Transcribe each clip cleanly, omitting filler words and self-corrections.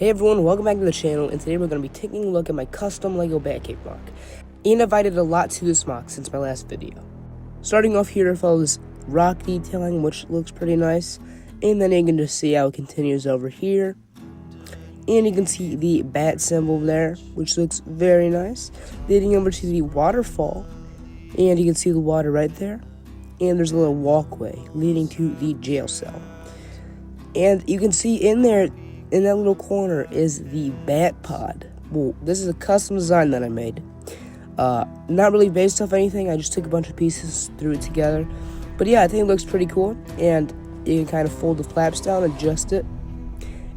Hey everyone, welcome back to the channel, and today we're going to be taking a look at my custom LEGO Batcave mock. And I've added a lot to this mock since my last video. Starting off here, follows rock detailing, which looks pretty nice. And then you can just see how it continues over here. And you can see the bat symbol there, which looks very nice. Leading over to the waterfall, and you can see the water right there. And there's a little walkway leading to the jail cell. And you can see in there, in that little corner, is the bat pod. Well, this is a custom design that I made. Not really based off anything. I just took a bunch of pieces, threw it together. But yeah, I think it looks pretty cool. And you can kind of fold the flaps down, adjust it,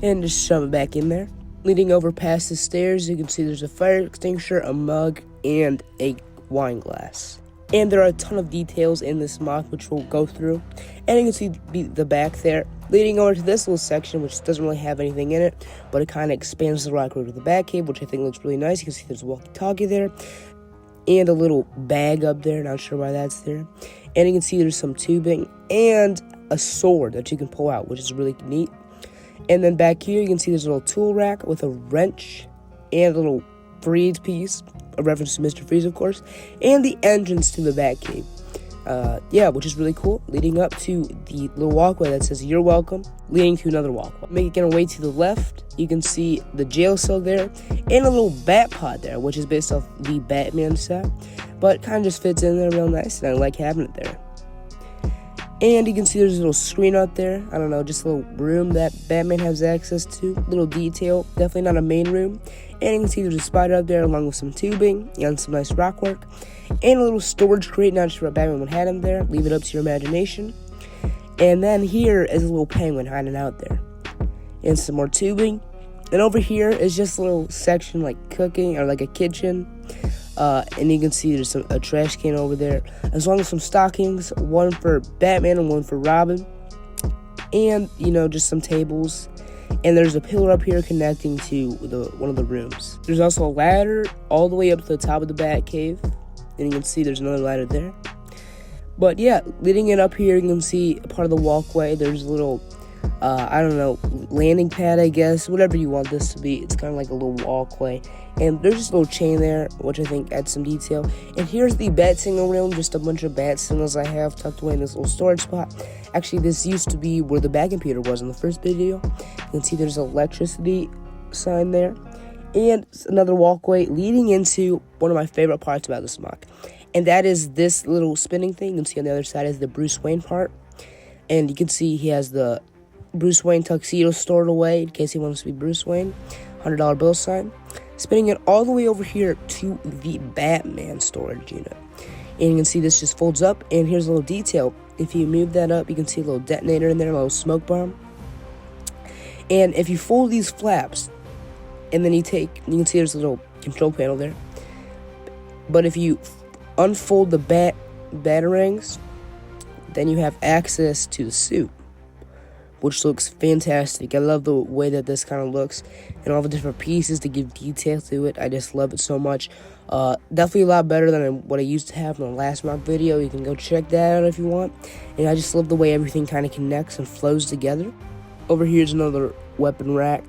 and just shove it back in there. Leading over past the stairs, you can see there's a fire extinguisher, a mug, and a wine glass. And there are a ton of details in this mock, which we'll go through. And you can see the back there. Leading over to this little section, which doesn't really have anything in it, but it kind of expands the rock road of the Batcave, which I think looks really nice. You can see there's a walkie-talkie there, and a little bag up there, not sure why that's there. And you can see there's some tubing, and a sword that you can pull out, which is really neat. And then back here, you can see there's a little tool rack with a wrench, and a little Freeze piece, a reference to Mr. Freeze, of course, and the entrance to the Batcave. Yeah, which is really cool, leading up to the little walkway that says "You're welcome," leading to another walkway. Making our way to the left, you can see the jail cell there, and a little bat pod there, which is based off the Batman set, but kind of just fits in there real nice, and I like having it there. And you can see there's a little screen out there, I don't know, just a little room that Batman has access to, little detail, definitely not a main room. And you can see there's a spider up there along with some tubing and some nice rock work. And a little storage crate, not sure what Batman would have him there, leave it up to your imagination. And then here is a little penguin hiding out there. And some more tubing. And over here is just a little section like cooking or like a kitchen. And you can see there's a trash can over there, as long as some stockings, one for Batman and one for Robin. And, you know, just some tables. And there's a pillar up here connecting to one of the rooms. There's also a ladder all the way up to the top of the Batcave. And you can see there's another ladder there. But yeah, leading it up here, you can see part of the walkway. There's a little, I don't know, landing pad, I guess. Whatever you want this to be. It's kind of like a little walkway. And there's just a little chain there, which I think adds some detail. And here's the bat signal room, just a bunch of bat signals I have tucked away in this little storage spot. Actually, this used to be where the bat computer was in the first video. You can see there's an electricity sign there. And another walkway leading into one of my favorite parts about this mock. And that is this little spinning thing. You can see on the other side is the Bruce Wayne part. And you can see he has the Bruce Wayne tuxedo stored away in case he wants to be Bruce Wayne. $100 bill sign. Spinning it all the way over here to the Batman storage unit. And you can see this just folds up, and here's a little detail. If you move that up, you can see a little detonator in there, a little smoke bomb. And if you fold these flaps, and then you can see there's a little control panel there. But if you unfold the batarangs, then you have access to the suit, which looks fantastic. I love the way that this kind of looks and all the different pieces to give detail to it. I just love it so much. Definitely a lot better than what I used to have in the last mock video. You can go check that out if you want. And I just love the way everything kind of connects and flows together. Over here's another weapon rack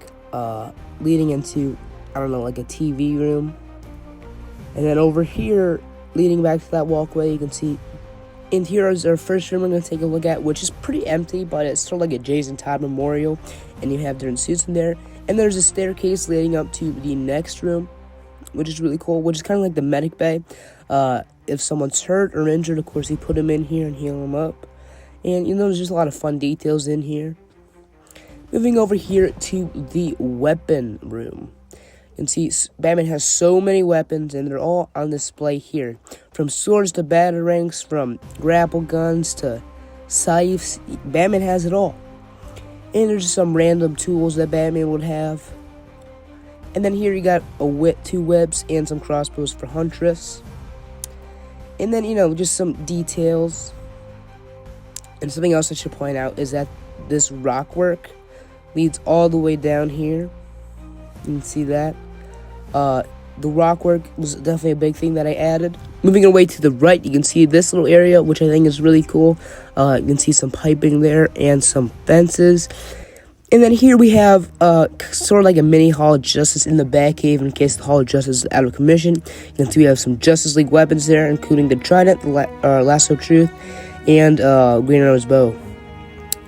leading into, I don't know, like a TV room. And then over here, leading back to that walkway, you can see. And here is our first room we're going to take a look at, which is pretty empty, but it's sort of like a Jason Todd memorial, and you have different suits in there. And there's a staircase leading up to the next room, which is really cool, which is kind of like the medic bay. If someone's hurt or injured, of course, you put them in here and heal them up. And, you know, there's just a lot of fun details in here. Moving over here to the weapon room. You can see Batman has so many weapons, and they're all on display here. From swords to batarangs, from grapple guns to scythes, Batman has it all. And there's just some random tools that Batman would have. And then here you got two webs and some crossbows for Huntress. And then, you know, just some details. And something else I should point out is that this rock work leads all the way down here. You can see that. The rock work was definitely a big thing that I added. Moving away to the right, you can see this little area, which I think is really cool. You can see some piping there and some fences. And then here we have sort of like a mini Hall of Justice in the Batcave in case the Hall of Justice is out of commission. You can see we have some Justice League weapons there, including the Trident, the Lasso of Truth, and Green Arrow's bow.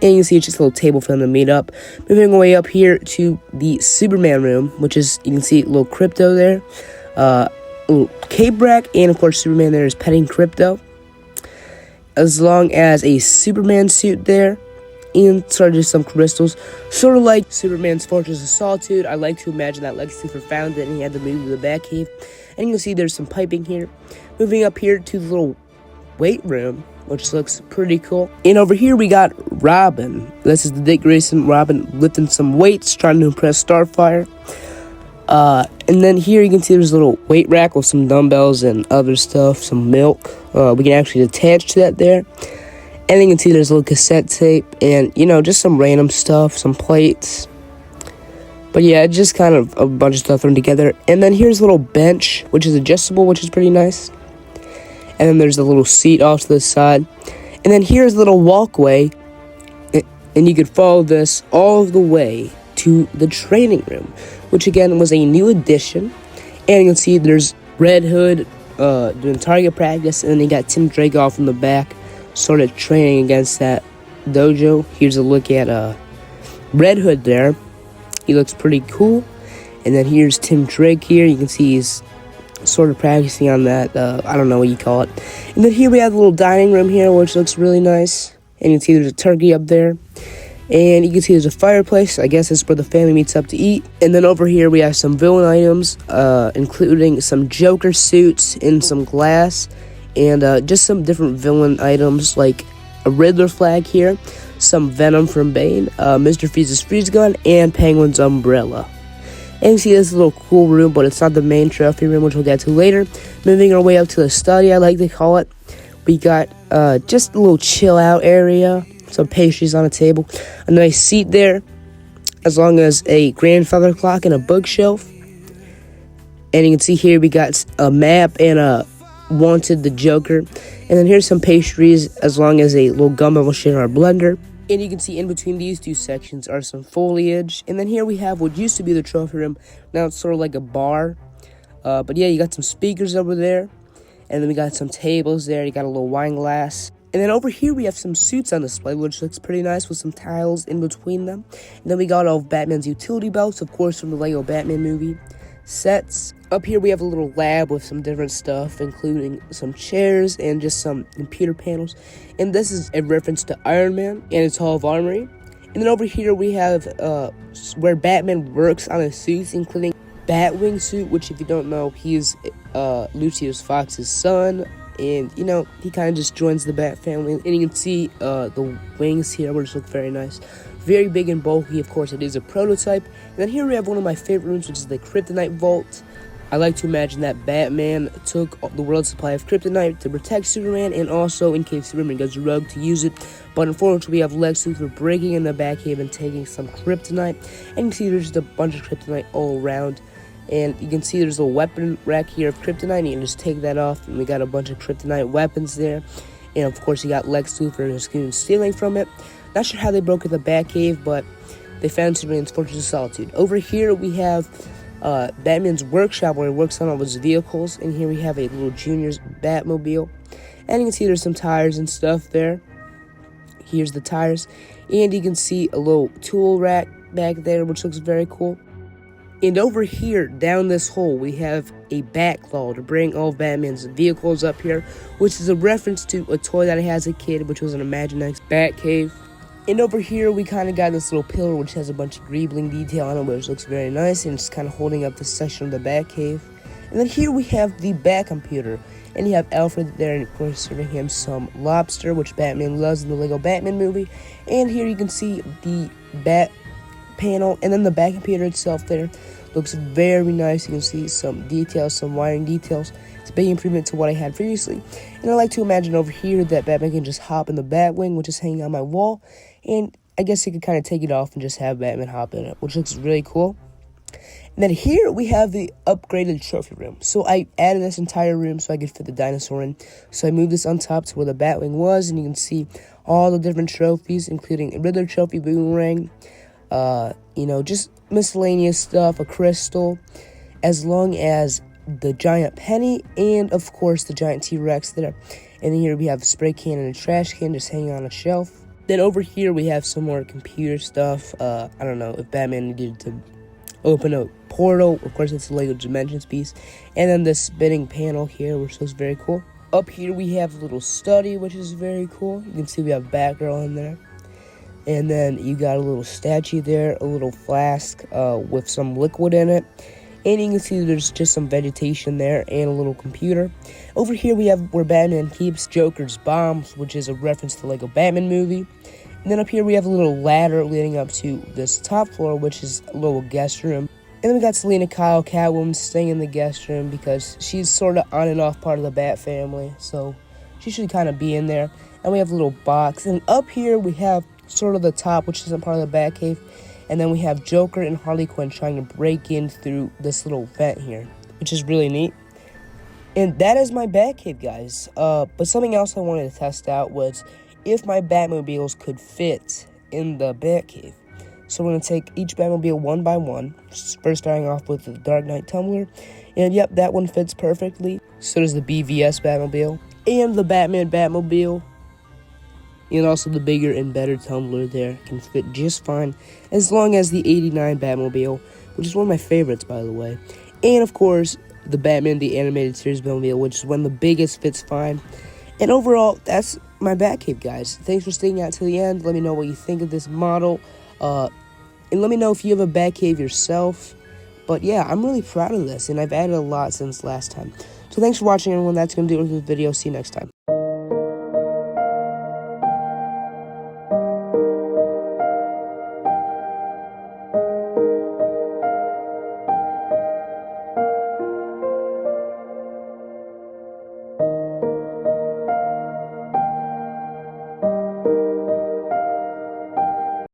And you can see it's just a little table for them to meet up. Moving away up here to the Superman room, which is, you can see a little Crypto there, a little cape rack, and of course Superman there is petting Crypto, as long as a Superman suit there, and sort of just some crystals, sort of like Superman's Fortress of Solitude. I like to imagine that Lex Luthor found it and he had to move to the Batcave. And you can see there's some piping here. Moving up here to the little weight room, which looks pretty cool. And over here we got Robin. This is the Dick Grayson Robin lifting some weights, trying to impress Starfire. And then here you can see there's a little weight rack with some dumbbells and other stuff, some milk. We can actually attach to that there. And you can see there's a little cassette tape and, you know, just some random stuff, some plates. But yeah, just kind of a bunch of stuff thrown together. And then here's a little bench, which is adjustable, which is pretty nice. And then there's a little seat off to the side. And then here's a little walkway. And you could follow this all the way to the training room, which again was a new addition. And you can see there's Red Hood doing target practice. And then you got Tim Drake off in the back, sort of training against that dojo. Here's a look at Red Hood there. He looks pretty cool. And then here's Tim Drake here. You can see he's sort of practicing on that, I don't know what you call it. And then here we have the little dining room here, which looks really nice. And you can see there's a turkey up there. And you can see there's a fireplace. I guess that's where the family meets up to eat. And then over here we have some villain items, including some Joker suits and some glass. And just some different villain items, like a Riddler flag here, some Venom from Bane, Mr. Freeze's freeze gun, and Penguin's umbrella. And you see this little cool room, but it's not the main trophy room, which we'll get to later. Moving our way up to the study, I like to call it. We got just a little chill out area, some pastries on a table, a nice seat there, as long as a grandfather clock and a bookshelf. And you can see here we got a map and a Wanted the Joker. And then here's some pastries, as long as a little gum we'll share in our blender. And you can see in between these two sections are some foliage. And then here we have what used to be the trophy room. Now it's sort of like a bar. But yeah, you got some speakers over there. And then we got some tables there. You got a little wine glass. And then over here we have some suits on display, which looks pretty nice with some tiles in between them. And then we got all of Batman's utility belts, of course, from the Lego Batman movie. Sets. Up here we have a little lab with some different stuff, including some chairs and just some computer panels. And this is a reference to Iron Man and his Hall of Armory. And then over here we have where Batman works on his suits, including Batwing suit, which if you don't know, he is Lucius Fox's son. And, you know, he kind of just joins the Bat family. And you can see the wings here, which look very nice. Very big and bulky, of course, it is a prototype. And then here we have one of my favorite rooms, which is the Kryptonite Vault. I like to imagine that Batman took the world's supply of kryptonite to protect Superman, and also in case Superman goes rogue to use it. But unfortunately, we have Lex Luthor breaking in the Batcave and taking some kryptonite. And you can see there's just a bunch of kryptonite all around. And you can see there's a weapon rack here of kryptonite, and you can just take that off. And we got a bunch of kryptonite weapons there. And of course, you got Lex Luthor and his goons stealing from it. Not sure how they broke in the Batcave, but they found Superman's Fortress of Solitude. Over here, we have Batman's workshop where he works on all his vehicles. And here we have a little Junior's Batmobile. And you can see there's some tires and stuff there. Here's the tires. And you can see a little tool rack back there, which looks very cool. And over here, down this hole, we have a bat claw to bring all of Batman's vehicles up here, which is a reference to a toy that I had as a kid, which was an Imaginext Batcave. And over here, we kind of got this little pillar, which has a bunch of greebling detail on it, which looks very nice, and it's kind of holding up this section of the Batcave. And then here we have the Bat computer, and you have Alfred there, and of course serving him some lobster, which Batman loves in the Lego Batman movie. And here you can see the Bat panel, and then the Bat computer itself there looks very nice. You can see some details, some wiring details. It's a big improvement to what I had previously. And I like to imagine over here that Batman can just hop in the Batwing, which is hanging on my wall, and I guess you could kind of take it off and just have Batman hop in it, which looks really cool. And then here we have the upgraded trophy room. So I added this entire room so I could fit the dinosaur in. So I moved this on top to where the Batwing was, and you can see all the different trophies, including a Riddler trophy, Boomerang, just miscellaneous stuff, a crystal, as long as the giant penny, and of course the giant T-Rex there. And then here we have a spray can and a trash can just hanging on a shelf. Then over here we have some more computer stuff. I don't know if Batman needed to open a portal. Of course, it's a Lego Dimensions piece. And then the spinning panel here, which is very cool. Up here we have a little study, which is very cool. You can see we have Batgirl in there. And then you got a little statue there, a little flask with some liquid in it. And you can see there's just some vegetation there and a little computer. Over here we have where Batman keeps Joker's bombs, which is a reference to the Lego Batman movie. And then up here we have a little ladder leading up to this top floor, which is a little guest room. And then we got Selena Kyle, Catwoman, staying in the guest room because she's sort of on and off part of the Bat family. So she should kind of be in there. And we have a little box. And up here we have sort of the top, which isn't part of the Batcave. And then we have Joker and Harley Quinn trying to break in through this little vent here, which is really neat. And that is my Batcave, guys. But something else I wanted to test out was if my Batmobiles could fit in the Batcave. So we're going to take each Batmobile one by one. First starting off with the Dark Knight Tumbler. And yep, that one fits perfectly. So does the BVS Batmobile. And the Batman Batmobile. And also the bigger and better tumbler there can fit just fine, as long as the 89 Batmobile, which is one of my favorites, by the way. And of course, the Batman the Animated Series Batmobile, which is one of the biggest, fits fine. And overall, that's my Batcave, guys. Thanks for staying out to the end. Let me know what you think of this model. And let me know if you have a Batcave yourself. But yeah, I'm really proud of this, and I've added a lot since last time. So thanks for watching, everyone. That's going to do it for the video. See you next time.